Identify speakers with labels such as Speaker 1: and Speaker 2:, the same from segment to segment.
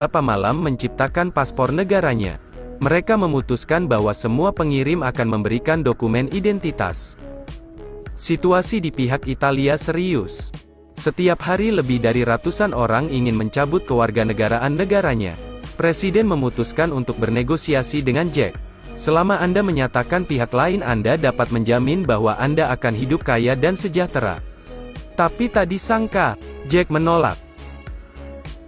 Speaker 1: beberapa malam menciptakan paspor negaranya. Mereka memutuskan bahwa semua pengirim akan memberikan dokumen identitas. Situasi di pihak Italia serius. Setiap hari lebih dari ratusan orang ingin mencabut kewarganegaraan negaranya. Presiden memutuskan untuk bernegosiasi dengan Jack. Selama Anda menyatakan pihak lain, Anda dapat menjamin bahwa Anda akan hidup kaya dan sejahtera. Tapi tak disangka, Jack menolak.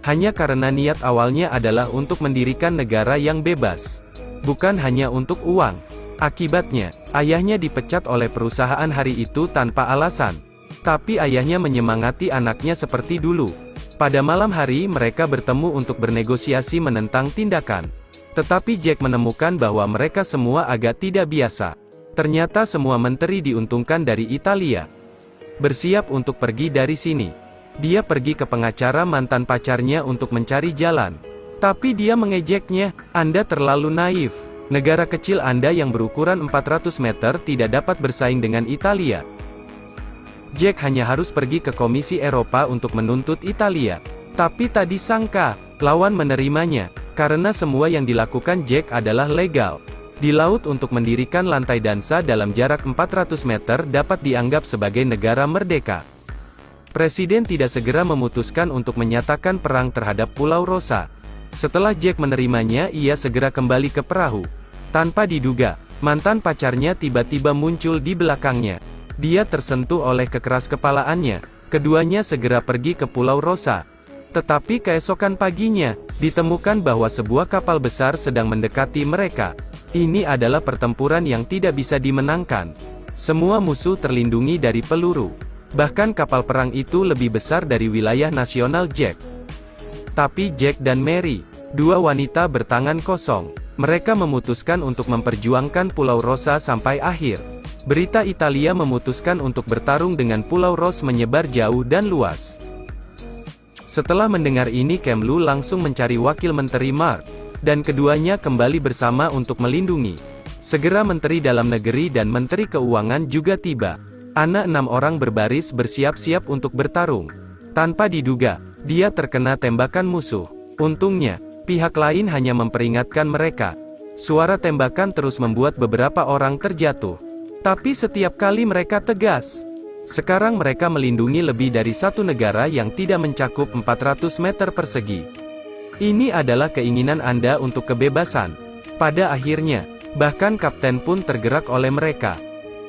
Speaker 1: Hanya karena niat awalnya adalah untuk mendirikan negara yang bebas. Bukan hanya untuk uang. Akibatnya, ayahnya dipecat oleh perusahaan hari itu tanpa alasan. Tapi ayahnya menyemangati anaknya seperti dulu. Pada malam hari mereka bertemu untuk bernegosiasi menentang tindakan. Tetapi Jack menemukan bahwa mereka semua agak tidak biasa. Ternyata semua menteri diuntungkan dari Italia. Bersiap untuk pergi dari sini. Dia pergi ke pengacara mantan pacarnya untuk mencari jalan. Tapi dia mengejeknya, "Anda terlalu naif. Negara kecil Anda yang berukuran 400 meter tidak dapat bersaing dengan Italia." Jack hanya harus pergi ke Komisi Eropa untuk menuntut Italia. Tapi tak disangka, lawan menerimanya. Karena semua yang dilakukan Jack adalah legal. Di laut untuk mendirikan lantai dansa dalam jarak 400 meter dapat dianggap sebagai negara merdeka. Presiden tidak segera memutuskan untuk menyatakan perang terhadap Pulau Rosa. Setelah Jack menerimanya, ia segera kembali ke perahu. Tanpa diduga, mantan pacarnya tiba-tiba muncul di belakangnya. Dia tersentuh oleh kekeraskepalaannya. Keduanya segera pergi ke Pulau Rosa. Tetapi keesokan paginya, ditemukan bahwa sebuah kapal besar sedang mendekati mereka. Ini adalah pertempuran yang tidak bisa dimenangkan. Semua musuh terlindungi dari peluru. Bahkan kapal perang itu lebih besar dari wilayah nasional Jack. Tapi Jack dan Mary, dua wanita bertangan kosong. Mereka memutuskan untuk memperjuangkan Pulau Rosa sampai akhir. Berita Italia memutuskan untuk bertarung dengan Pulau Ros menyebar jauh dan luas. Setelah mendengar ini, Kemlu langsung mencari wakil menteri Mark, dan keduanya kembali bersama untuk melindungi. Segera Menteri Dalam Negeri dan Menteri Keuangan juga tiba. Anak 6 orang berbaris bersiap-siap untuk bertarung. Tanpa diduga, dia terkena tembakan musuh. Untungnya, pihak lain hanya memperingatkan mereka. Suara tembakan terus membuat beberapa orang terjatuh. Tapi setiap kali mereka tegas. Sekarang mereka melindungi lebih dari satu negara yang tidak mencakup 400 meter persegi. Ini adalah keinginan Anda untuk kebebasan. Pada akhirnya, bahkan kapten pun tergerak oleh mereka.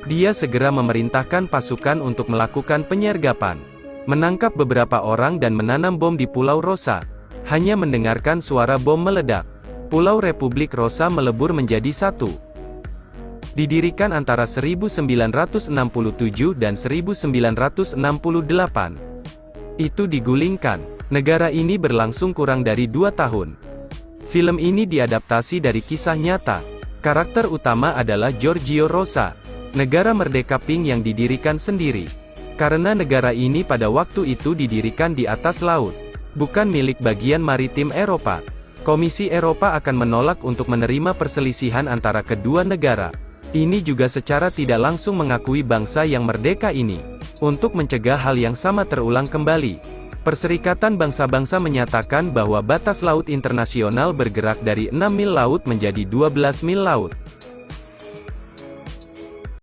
Speaker 1: Dia segera memerintahkan pasukan untuk melakukan penyergapan. Menangkap beberapa orang dan menanam bom di Pulau Rosa. Hanya mendengarkan suara bom meledak, Pulau Republik Rosa melebur menjadi satu. Didirikan antara 1967 dan 1968. Itu digulingkan. Negara ini berlangsung kurang dari 2 tahun. Film ini diadaptasi dari kisah nyata. Karakter utama adalah Giorgio Rosa, negara merdeka pink yang didirikan sendiri. Karena negara ini pada waktu itu didirikan di atas laut, bukan milik bagian maritim Eropa. Komisi Eropa akan menolak untuk menerima perselisihan antara kedua negara. Ini juga secara tidak langsung mengakui bangsa yang merdeka ini. Untuk mencegah hal yang sama terulang kembali, Perserikatan Bangsa-Bangsa menyatakan bahwa batas laut internasional bergerak dari 6 mil laut menjadi 12 mil laut.